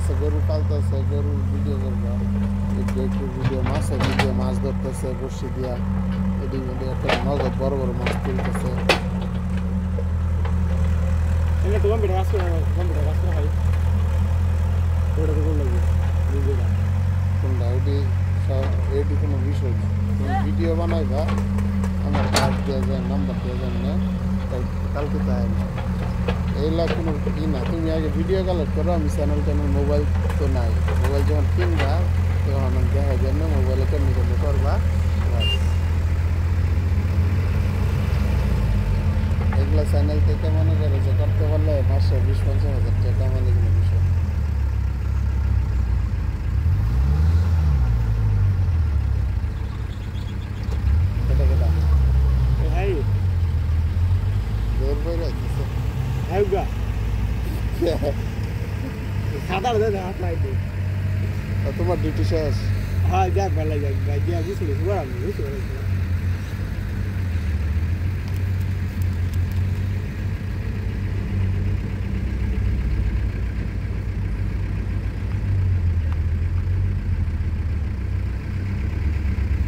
করতেছে, গরু পালতেছে, গরুর ভিডিও করবা, একটু ভিডিও, মাছের ভিডিও, মাছ ধরতেছে বড়শি দিয়া, এদিক ওদিক একটা নগদ বড় বড় মাছ তুলতেছে। কোনটা এটি কোনো বিষয় না। তুমি ভিডিও বানাইবা, আমার কাজ দেওয়া যায়, নাম্বার দেওয়া যায় না, কালকে তাই না, এইগুলা কোনো ই না। তুমি আগে ভিডিও কালেক্ট করো, আমি চ্যানেল মোবাইল তো নাই, মোবাইল যখন কিনবা তখন আমি দেখা যায় না, মোবাইলে কেমনি কেমনি করবা। এগুলা চ্যানেল থেকে মনে করো যে করতে পারলে মাসে 20-50 হাজার টাকা মানে কোনো বিষয়। কেটা কেটা দৌড় বইরা দিছে তোমার ডিউটি শেষ? হ্যাঁ, যাক ভালো যাক ভাই, যা বুঝতে পেরেছি, বড় আমি বুঝতে পেরেছি।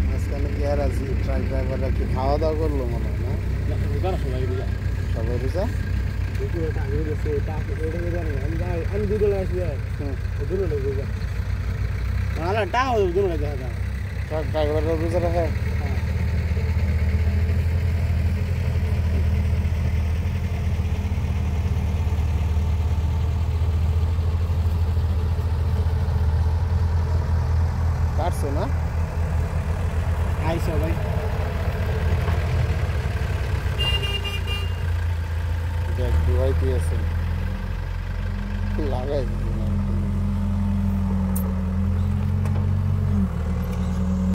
মাঝখানে কি আর আছি, ট্রাক ড্রাইভাররা কি খাওয়া দাওয়া করলো মনে হয় না? সবাই রোজা? আমি দুটো আসি, দুটো রোজা টাকা দুটো দেখা যায়। ট্রাক ড্রাইভাররা রোজা রাখে? কাটছো না? আই সবাই দেখ দুবাই দিয়েছে, লাগাই